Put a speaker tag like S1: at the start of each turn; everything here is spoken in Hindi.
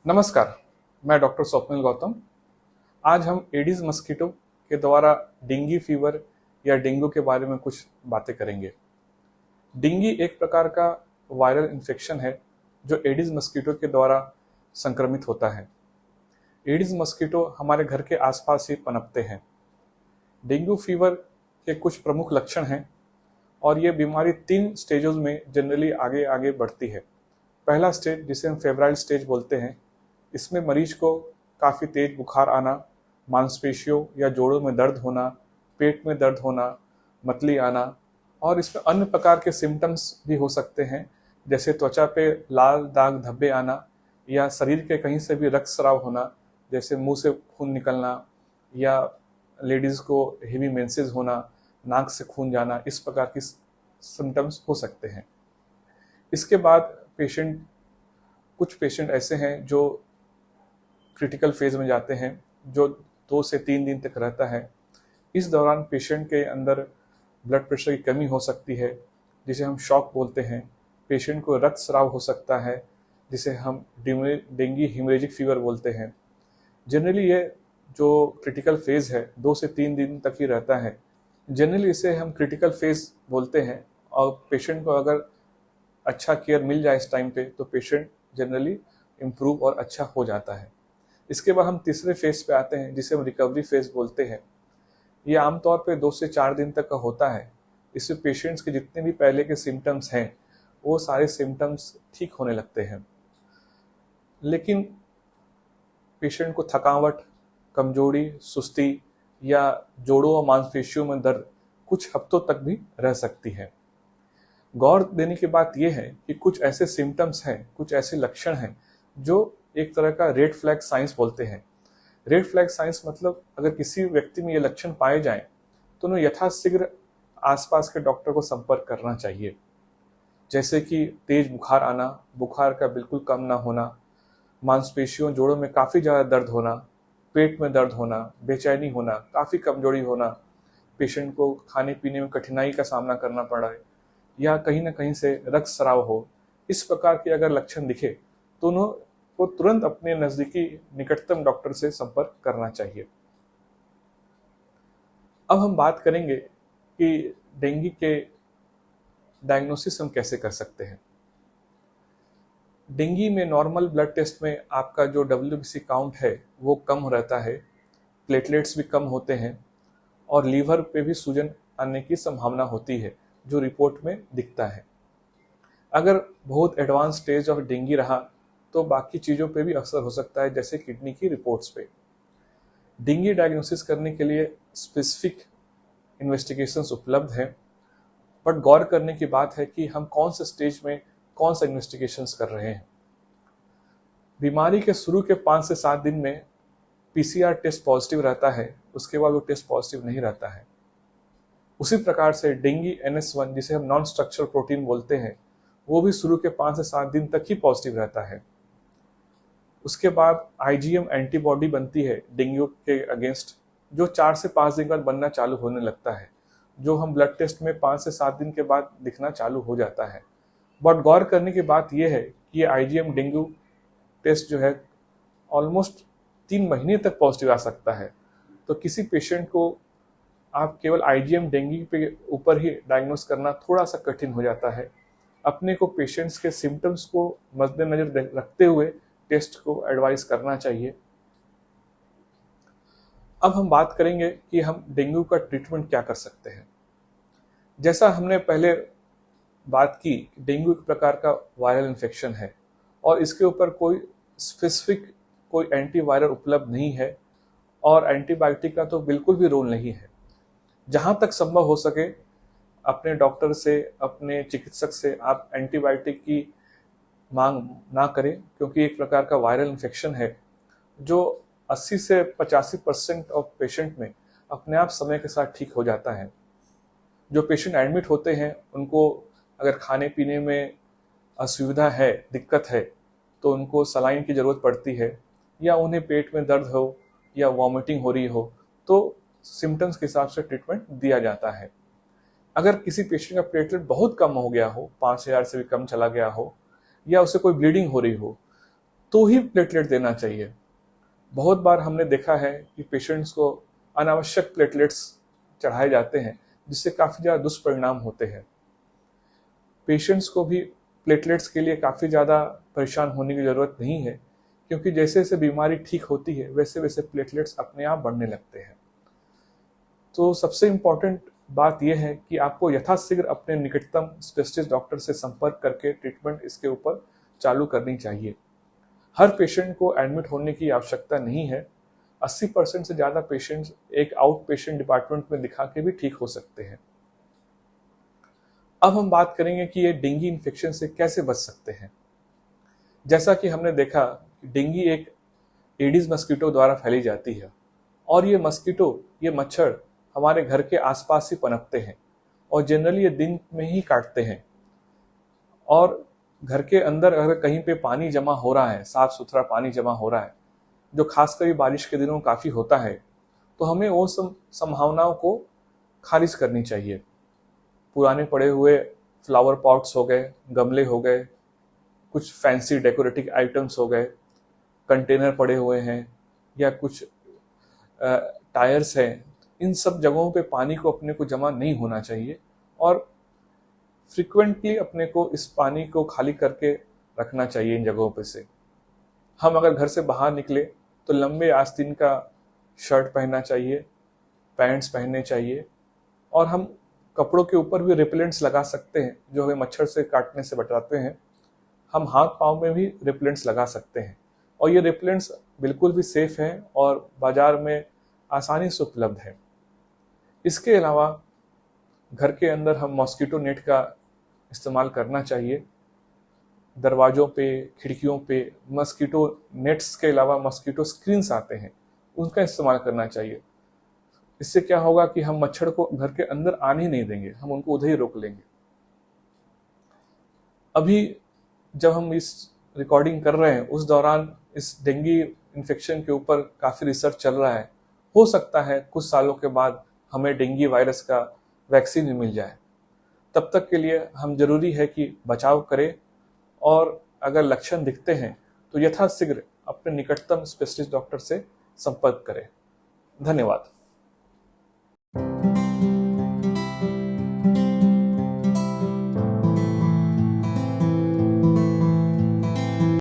S1: नमस्कार। मैं डॉक्टर स्वप्निल गौतम। आज हम एडिस मस्कीटो के द्वारा डेंगू फीवर या डेंगू के बारे में कुछ बातें करेंगे। डेंगू एक प्रकार का वायरल इन्फेक्शन है जो एडिस मस्कीटो के द्वारा संक्रमित होता है। एडिस मस्कीटो हमारे घर के आसपास ही पनपते हैं। डेंगू फीवर के कुछ प्रमुख लक्षण हैं और ये बीमारी 3 स्टेजों में जनरली आगे आगे बढ़ती है। पहला स्टेज, जिसे हम फेब्राइल स्टेज बोलते हैं, इसमें मरीज को काफ़ी तेज बुखार आना, मांसपेशियों या जोड़ों में दर्द होना, पेट में दर्द होना, मतली आना और इसमें अन्य प्रकार के सिम्टम्स भी हो सकते हैं, जैसे त्वचा पे लाल दाग धब्बे आना या शरीर के कहीं से भी रक्तस्राव होना, जैसे मुंह से खून निकलना या लेडीज़ को हेवी मेंसेस होना, नाक से खून जाना, इस प्रकार की सिम्टम्स हो सकते हैं। इसके बाद कुछ पेशेंट ऐसे हैं जो क्रिटिकल फेज में जाते हैं, जो 2 से 3 दिन तक रहता है। इस दौरान पेशेंट के अंदर ब्लड प्रेशर की कमी हो सकती है, जिसे हम शॉक बोलते हैं। पेशेंट को रक्तस्राव हो सकता है, जिसे हम डेंगू हेमरेजिक फीवर बोलते हैं। जनरली ये जो क्रिटिकल फेज है 2 से 3 दिन तक ही रहता है। जनरली इसे हम क्रिटिकल फेज बोलते हैं और पेशेंट को अगर अच्छा केयर मिल जाए इस टाइम पे तो पेशेंट जनरली इम्प्रूव और अच्छा हो जाता है। इसके बाद हम तीसरे फेज पे आते हैं, जिसे हम रिकवरी फेज बोलते हैं। ये आमतौर पे 2 से 4 दिन तक का होता है। इसमें पेशेंट्स के जितने भी पहले के सिम्टम्स हैं वो सारे सिम्टम्स ठीक होने लगते हैं, लेकिन पेशेंट को थकावट, कमजोरी, सुस्ती या जोड़ों और मांसपेशियों में दर्द कुछ हफ्तों तक भी रह सकती है। गौर देने की बात यह है कि कुछ ऐसे सिम्टम्स हैं, कुछ ऐसे लक्षण हैं जो एक तरह का रेड फ्लैग साइंस बोलते हैं। रेड फ्लैग साइंस मतलब अगर किसी व्यक्ति में ये लक्षण पाए जाएं तो उन्हें यथाशीघ्र आसपास के डॉक्टर को संपर्क करना चाहिए, जैसे कि तेज बुखार आना, बुखार का बिल्कुल कम ना होना, मांसपेशियों जोड़ों में काफ़ी ज़्यादा दर्द होना, पेट में दर्द होना, बेचैनी होना, काफ़ी कमजोरी होना, पेशेंट को खाने पीने में कठिनाई का सामना करना पड़ा है या कहीं ना कहीं से रक्तस्राव हो, इस प्रकार के अगर लक्षण दिखे तो उन्हें को तुरंत अपने नजदीकी निकटतम डॉक्टर से संपर्क करना चाहिए। अब हम बात करेंगे कि डेंगू के डायग्नोसिस हम कैसे कर सकते हैं। डेंगू में नॉर्मल ब्लड टेस्ट में आपका जो WBC काउंट है वो कम रहता है, प्लेटलेट्स भी कम होते हैं और लीवर पे भी सूजन आने की संभावना होती है, जो रिपोर्ट में दिखता है। अगर बहुत एडवांस स्टेज ऑफ डेंगू रहा तो बाकी चीज़ों पे भी असर हो सकता है, जैसे किडनी की रिपोर्ट्स पे। डेंगू डायग्नोसिस करने के लिए स्पेसिफिक इन्वेस्टिगेशंस उपलब्ध हैं, बट गौर करने की बात है कि हम कौन से स्टेज में कौन सा इन्वेस्टिगेशंस कर रहे हैं। बीमारी के शुरू के 5 से 7 दिन में PCR टेस्ट पॉजिटिव रहता है, उसके बाद वो टेस्ट पॉजिटिव नहीं रहता है। उसी प्रकार से डेंगू NS1, जिसे हम नॉन स्ट्रक्चरल प्रोटीन बोलते हैं, वो भी शुरू के 5 से 7 दिन तक ही पॉजिटिव रहता है। उसके बाद IgM एंटीबॉडी बनती है डेंगू के अगेंस्ट, जो 4 से 5 दिन बाद बनना चालू होने लगता है, जो हम ब्लड टेस्ट में 5 से 7 दिन के बाद दिखना चालू हो जाता है। बट गौर करने की बात यह है कि ये IgM डेंगू टेस्ट जो है ऑलमोस्ट 3 महीने तक पॉजिटिव आ सकता है। तो किसी पेशेंट को आप केवल IgM डेंगू पे ऊपर ही डायग्नोस करना थोड़ा सा कठिन हो जाता है। अपने को पेशेंट्स के सिम्टम्स को मद्देनजर रखते हुए टेस्ट को एडवाइस करना चाहिए। अब हम बात करेंगे कि हम डेंगू का ट्रीटमेंट क्या कर सकते हैं। जैसा हमने पहले बात की, डेंगू एक प्रकार का वायरल इन्फेक्शन है और इसके ऊपर कोई स्पेसिफिक कोई एंटीवायरल उपलब्ध नहीं है और एंटीबायोटिक का तो बिल्कुल भी रोल नहीं है। जहाँ तक संभव हो सके अपने डॉक्टर से, अपने चिकित्सक से आप एंटीबायोटिक की मांग ना करें, क्योंकि एक प्रकार का वायरल इन्फेक्शन है जो 80 से 85% ऑफ पेशेंट में अपने आप समय के साथ ठीक हो जाता है। जो पेशेंट एडमिट होते हैं उनको अगर खाने पीने में असुविधा है, दिक्कत है, तो उनको सलाइन की ज़रूरत पड़ती है या उन्हें पेट में दर्द हो या वॉमिटिंग हो रही हो तो सिम्टम्स के हिसाब से ट्रीटमेंट दिया जाता है। अगर किसी पेशेंट का प्लेटलेट बहुत कम हो गया हो, 5000 से भी कम चला गया हो या उसे कोई ब्लीडिंग हो रही हो, तो ही प्लेटलेट देना चाहिए। बहुत बार हमने देखा है कि पेशेंट्स को अनावश्यक प्लेटलेट्स चढ़ाए जाते हैं, जिससे काफ़ी ज़्यादा दुष्परिणाम होते हैं। पेशेंट्स को भी प्लेटलेट्स के लिए काफ़ी ज़्यादा परेशान होने की ज़रूरत नहीं है, क्योंकि जैसे जैसे बीमारी ठीक होती है वैसे वैसे प्लेटलेट्स अपने आप बढ़ने लगते हैं। तो सबसे इम्पॉर्टेंट बात यह है कि आपको यथाशीघ्र अपने निकटतम स्पेशलिस्ट डॉक्टर से संपर्क करके ट्रीटमेंट इसके ऊपर चालू करनी चाहिए। हर पेशेंट को एडमिट होने की आवश्यकता नहीं है। 80% से ज़्यादा पेशेंट्स एक आउट पेशेंट डिपार्टमेंट में दिखा के भी ठीक हो सकते हैं। अब हम बात करेंगे कि ये डेंगू इन्फेक्शन से कैसे बच सकते हैं। जैसा कि हमने देखा, डेंगू एक एडिस मस्कीटो द्वारा फैली जाती है, और ये मच्छर हमारे घर के आसपास ही पनपते हैं और जनरली ये दिन में ही काटते हैं। और घर के अंदर अगर कहीं पे पानी जमा हो रहा है, साफ सुथरा पानी जमा हो रहा है, जो खासकर बारिश के दिनों में काफ़ी होता है, तो हमें वो संभावनाओं को खारिज करनी चाहिए। पुराने पड़े हुए फ्लावर पॉट्स हो गए, गमले हो गए, कुछ फैंसी डेकोरेटिव आइटम्स हो गए, कंटेनर पड़े हुए हैं, या कुछ टायर्स हैं, इन सब जगहों पे पानी को अपने को जमा नहीं होना चाहिए और फ्रिक्वेंटली अपने को इस पानी को खाली करके रखना चाहिए इन जगहों पे से। हम अगर घर से बाहर निकले तो लंबे आस्तीन का शर्ट पहनना चाहिए, पैंट्स पहनने चाहिए, और हम कपड़ों के ऊपर भी रिपेलेंट्स लगा सकते हैं जो हमें मच्छर से काटने से बचाते हैं। हम हाथ पाँव में भी रिपेलेंट्स लगा सकते हैं, और ये रिपेलेंट्स बिल्कुल भी सेफ हैं और बाजार में आसानी से उपलब्ध है। इसके अलावा घर के अंदर हम मॉस्किटो नेट का इस्तेमाल करना चाहिए। दरवाज़ों पे, खिड़कियों पे मॉस्किटो नेट्स के अलावा मॉस्किटो स्क्रीन्स आते हैं, उनका इस्तेमाल करना चाहिए। इससे क्या होगा कि हम मच्छर को घर के अंदर आने ही नहीं देंगे, हम उनको उधर ही रोक लेंगे। अभी जब हम इस रिकॉर्डिंग कर रहे हैं उस दौरान इस डेंगू इन्फेक्शन के ऊपर काफ़ी रिसर्च चल रहा है। हो सकता है कुछ सालों के बाद हमें डेंगू वायरस का वैक्सीन भी मिल जाए। तब तक के लिए हम जरूरी है कि बचाव करें, और अगर लक्षण दिखते हैं तो यथाशीघ्र अपने निकटतम स्पेशलिस्ट डॉक्टर से संपर्क करें। धन्यवाद।